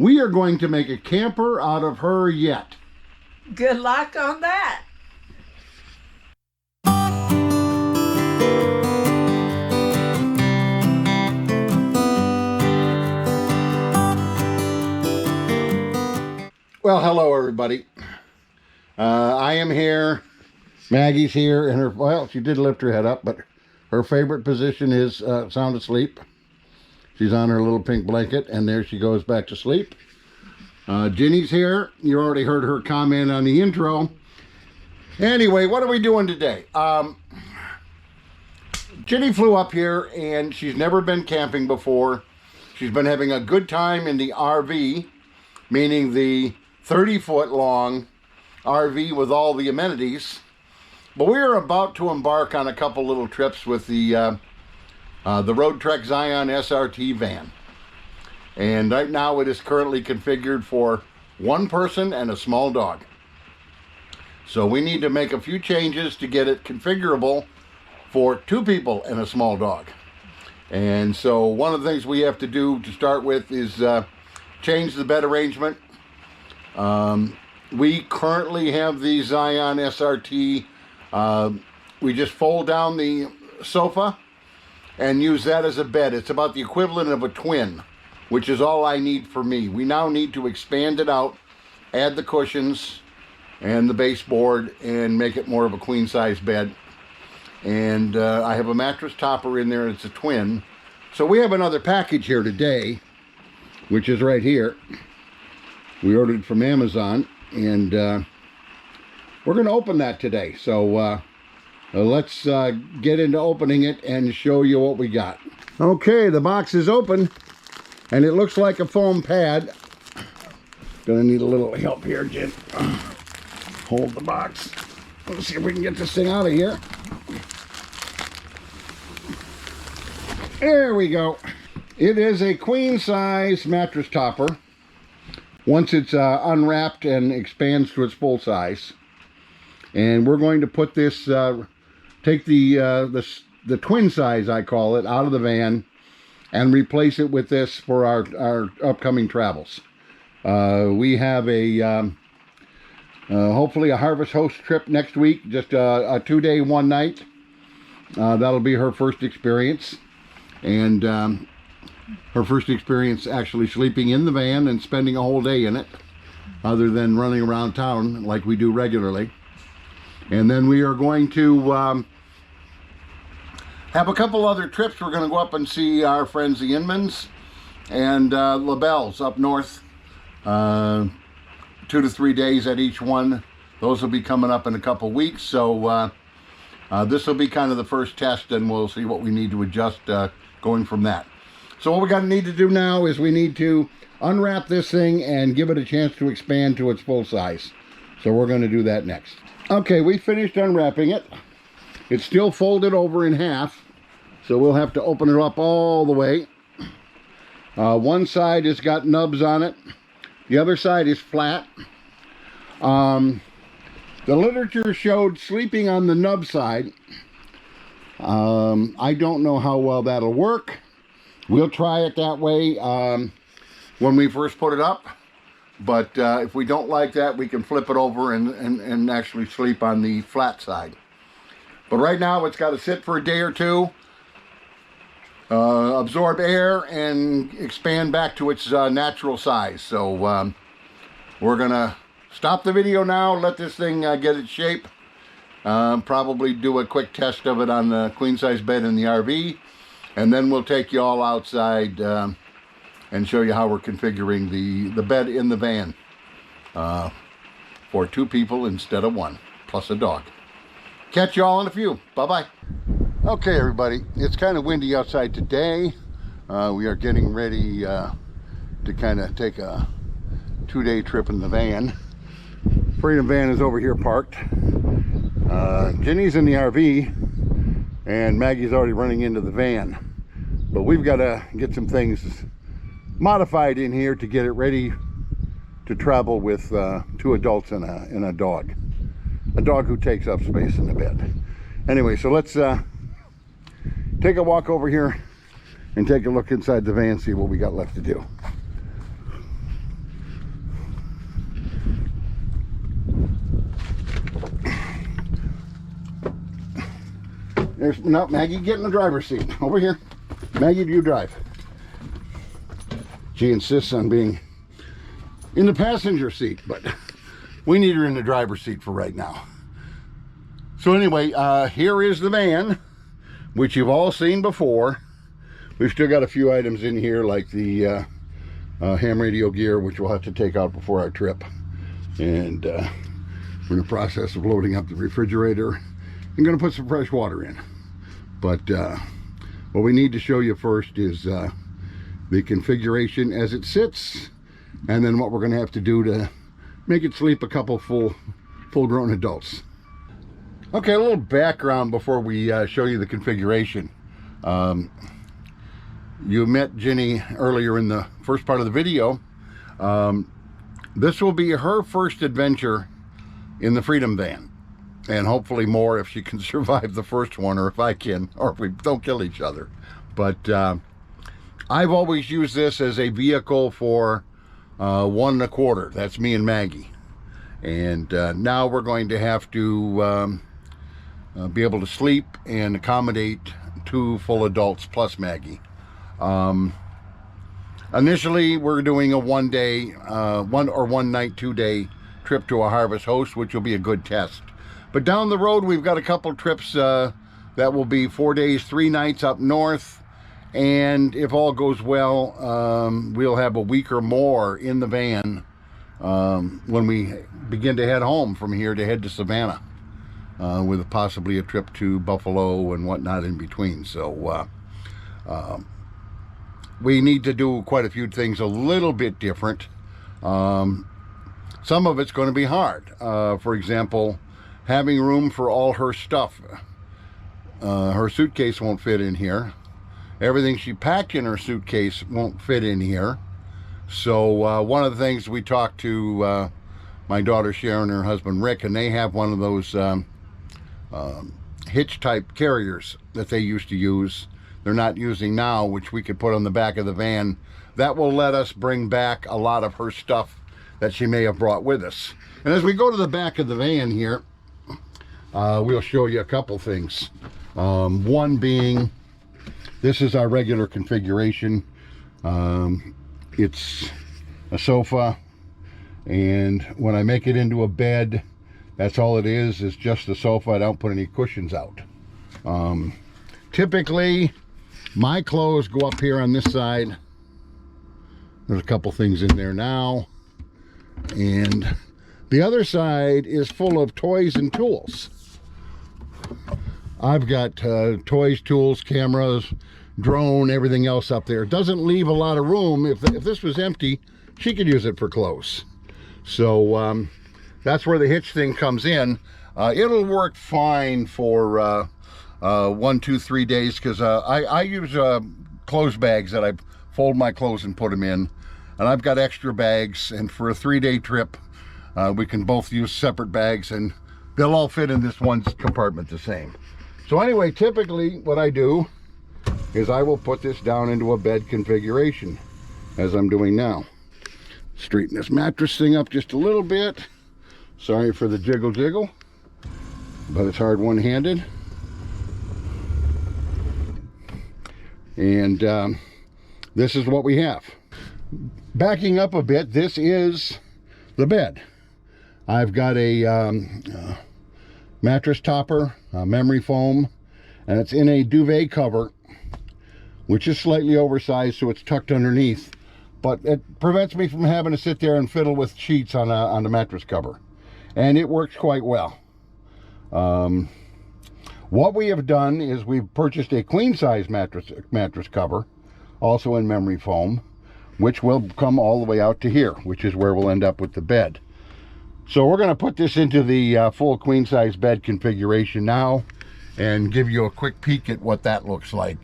We are going to make a camper out of her yet. Good luck on that. Well, hello everybody. I am here. Maggie's here, and well, she did lift her head up, but her favorite position is sound asleep. She's on her little pink blanket, and there she goes back to sleep. Ginny's here. You already heard her comment on the intro. Anyway, what are we doing today? Ginny flew up here, and she's never been camping before. She's been having a good time in the RV, meaning the 30-foot long RV with all the amenities. But we are about to embark on a couple little trips with the Road Trek Zion SRT van. And right now it is currently configured for one person and a small dog. So we need to make a few changes to get it configurable for two people and a small dog. And so one of the things we have to do to start with is change the bed arrangement. We currently have the Zion SRT. We just fold down the sofa and use that as a bed. It's about the equivalent of a twin, which is all I need for me. We now need to expand it out, add the cushions and the baseboard, and make it more of a queen size bed. And I have a mattress topper in there, and it's a twin. So we have another package here today, which is right here. We ordered it from Amazon, and we're going to open that today. So let's get into opening it and show you what we got. Okay, the box is open, and it looks like a foam pad. Gonna need a little help here, Jen. Hold the box. Let's see if we can get this thing out of here. There we go. It is a queen size mattress topper. Once it's unwrapped and expands to its full size. And we're going to put this, take the twin size, I call it, out of the van and replace it with this for our upcoming travels. We have a hopefully a Harvest Host trip next week, just a 2-day, 1-night. That'll be her first experience, and her first experience actually sleeping in the van and spending a whole day in it, other than running around town like we do regularly. And then we are going to have a couple other trips. We're going to go up and see our friends the Inmans and LaBelle's up north. 2 to 3 days at each one. Those will be coming up in a couple weeks. So this will be kind of the first test, and we'll see what we need to adjust going from that. So what we're going to need to do now is we need to unwrap this thing and give it a chance to expand to its full size. So we're going to do that next. Okay, we finished unwrapping it. It's still folded over in half, so we'll have to open it up all the way. One side has got nubs on it. The other side is flat. The literature showed sleeping on the nub side. I don't know how well that'll work. We'll try it that way when we first put it up. But if we don't like that, we can flip it over and actually sleep on the flat side. But right now, it's got to sit for a day or two, absorb air, and expand back to its natural size. So we're going to stop the video now, let this thing get its shape. Probably do a quick test of it on the queen size bed in the RV. And then we'll take you all outside and show you how we're configuring the bed in the van for 2 people instead of 1, plus a dog. Catch you all in a few. Bye-bye. Okay, everybody. It's kind of windy outside today. We are getting ready to kind of take a 2-day trip in the van. Freedom van is over here parked. Ginny's in the RV, and Maggie's already running into the van. But we've got to get some things modified in here to get it ready to travel with 2 adults and a dog. A dog who takes up space in the bed. Anyway, so let's take a walk over here and take a look inside the van, see what we got left to do. No, Maggie, get in the driver's seat. Over here. Maggie, do you drive? She insists on being in the passenger seat, but we need her in the driver's seat for right now. So anyway, here is the van, which you've all seen before. We've still got a few items in here, like the ham radio gear, which we'll have to take out before our trip. And we're in the process of loading up the refrigerator. I'm going to put some fresh water in. But what we need to show you first is the configuration as it sits, and then what we're going to have to do to make it sleep a couple full-grown adults. Okay, a little background before we show you the configuration. You met Ginny earlier in the first part of the video. This will be her first adventure in the Freedom Van, and hopefully more if she can survive the first one, or if I can, or if we don't kill each other. But I've always used this as a vehicle for 1 1/4. That's me and Maggie. And now we're going to have to be able to sleep and accommodate 2 full adults plus Maggie. Initially, we're doing a 1 day, 1 night, 2 day trip to a Harvest Host, which will be a good test. But down the road, we've got a couple trips that will be 4 days, 3 nights up north. And if all goes well, we'll have a week or more in the van when we begin to head home from here to head to Savannah, with possibly a trip to Buffalo and whatnot in between. So we need to do quite a few things a little bit different. Some of it's going to be hard. For example, having room for all her stuff. Her suitcase won't fit in here. Everything she packed in her suitcase won't fit in here. So one of the things we talked to my daughter Sharon and her husband Rick, and they have one of those hitch type carriers that they used to use. They're not using now, which we could put on the back of the van. That will let us bring back a lot of her stuff that she may have brought with us. And as we go to the back of the van here, we'll show you a couple things. One being, this is our regular configuration. It's a sofa, and when I make it into a bed, that's all it is just the sofa. I don't put any cushions out. Typically, my clothes go up here on this side. There's a couple things in there now. And the other side is full of toys and tools. I've got toys, tools, cameras, drone, everything else up there. It doesn't leave a lot of room. If this was empty, she could use it for clothes. So that's where the hitch thing comes in. It'll work fine for 1, 2, 3 days, because I use clothes bags that I fold my clothes and put them in. And I've got extra bags, and for a 3-day trip, we can both use separate bags, and they'll all fit in this one compartment the same. So anyway, typically what I do is I will put this down into a bed configuration, as I'm doing now. Straighten this mattress thing up just a little bit. Sorry for the jiggle, but it's hard one-handed. And this is what we have. Backing up a bit, this is the bed. I've got a mattress topper, memory foam, and it's in a duvet cover, which is slightly oversized, so it's tucked underneath, but it prevents me from having to sit there and fiddle with sheets on the mattress cover, and it works quite well. What we have done is we've purchased a queen size mattress cover, also in memory foam, which will come all the way out to here, which is where we'll end up with the bed. So we're going to put this into the full queen size bed configuration now and give you a quick peek at what that looks like.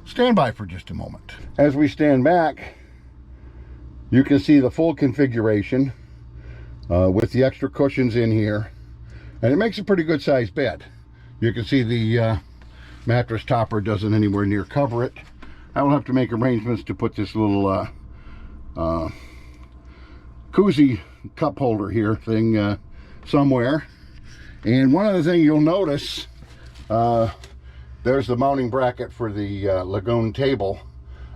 Stand by for just a moment. As we stand back, you can see the full configuration with the extra cushions in here, and it makes a pretty good sized bed. You can see the mattress topper doesn't anywhere near cover it. I will have to make arrangements to put this little koozie cup holder here thing somewhere. And one other thing you'll notice, There's the mounting bracket for the Lagoon table.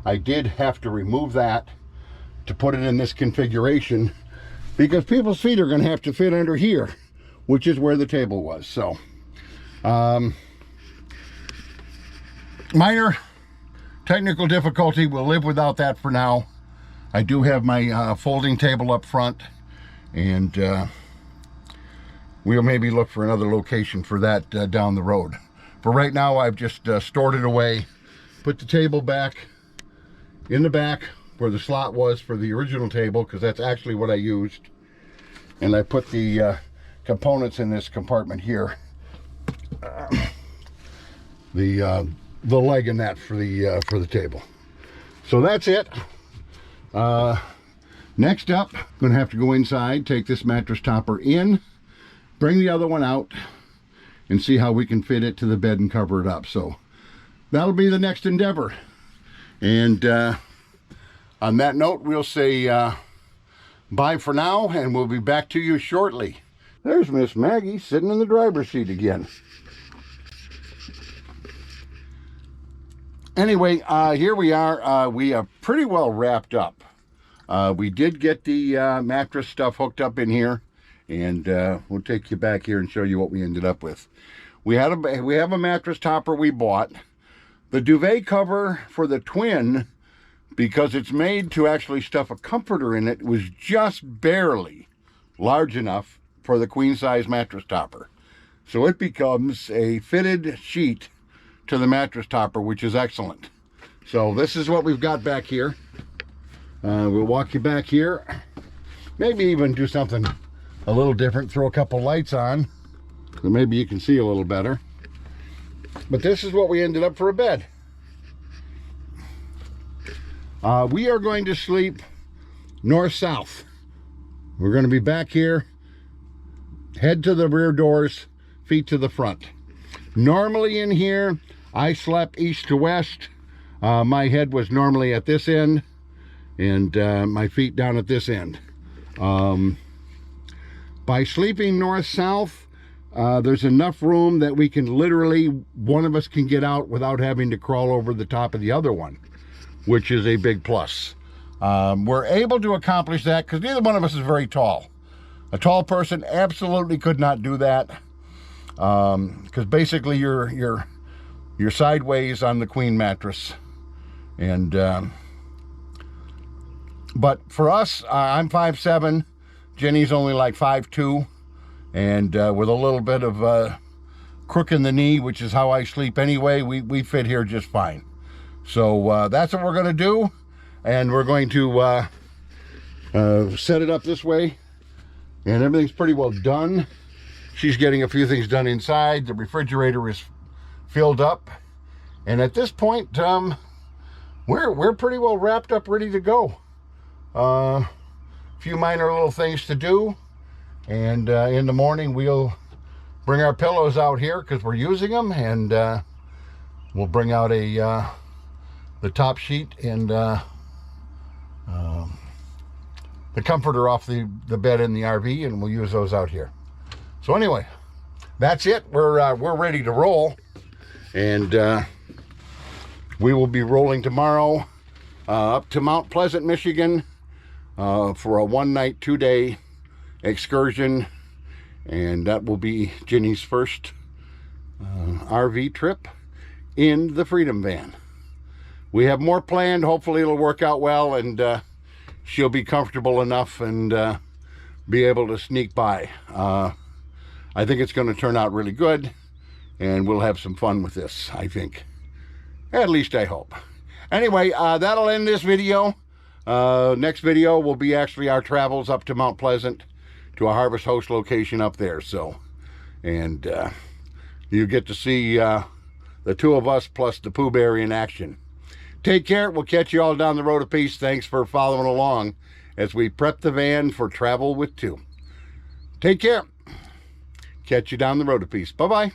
I did have to remove that to put it in this configuration because people's feet are going to have to fit under here, which is where the table was. So minor technical difficulty. We'll live without that for now. I do have my folding table up front, and we'll maybe look for another location for that down the road. For right now, I've just stored it away, put the table back in the back where the slot was for the original table, because that's actually what I used, and I put the components in this compartment here. The leg in that for the table. So that's it. Next up, I'm gonna have to go inside, take this mattress topper in, bring the other one out, and see how we can fit it to the bed and cover it up. So that'll be the next endeavor. And on that note, we'll say bye for now, and we'll be back to you shortly. There's Miss Maggie sitting in the driver's seat again. Anyway, here we are. We are pretty well wrapped up. We did get the mattress stuff hooked up in here, and we'll take you back here and show you what we ended up with. We have a mattress topper we bought. The duvet cover for the twin, because it's made to actually stuff a comforter in it, was just barely large enough for the queen size mattress topper. So it becomes a fitted sheet to the mattress topper, which is excellent. So this is what we've got back here. We'll walk you back here. Maybe even do something a little different, throw a couple lights on, so maybe you can see a little better. But this is what we ended up for a bed. We are going to sleep north-south. We're going to be back here, head to the rear doors, feet to the front. Normally in here, I slept east to west. My head was normally at this end, and my feet down at this end. By sleeping north-south, there's enough room that we can literally, one of us can get out without having to crawl over the top of the other one, which is a big plus. We're able to accomplish that because neither one of us is very tall. A tall person absolutely could not do that, because basically you're sideways on the queen mattress. And but for us, I'm 5'7", Ginny's only like 5'2", and with a little bit of crook in the knee, which is how I sleep anyway, we fit here just fine. So that's what we're going to do, and we're going to set it up this way, and everything's pretty well done. She's getting a few things done inside. The refrigerator is filled up, and at this point, we're pretty well wrapped up, ready to go. A few minor little things to do, and in the morning we'll bring our pillows out here because we're using them, and we'll bring out the top sheet and the comforter off the bed in the RV, and we'll use those out here. So anyway, that's it. We're ready to roll, and we will be rolling tomorrow up to Mount Pleasant, Michigan, for a 1-night, 2-day excursion, and that will be Ginny's first RV trip in the Freedom Van. We have more planned. Hopefully it'll work out well, and she'll be comfortable enough and be able to sneak by. I think it's going to turn out really good, and we'll have some fun with this, I think. At least I hope. Anyway, that'll end this video. Next video will be actually our travels up to Mount Pleasant, to a Harvest Host location up there. So, and you get to see the two of us plus the Pooh Bear in action. Take care. We'll catch you all down the road of peace. Thanks for following along as we prep the van for travel with two. Take care. Catch you down the road of peace. Bye-bye.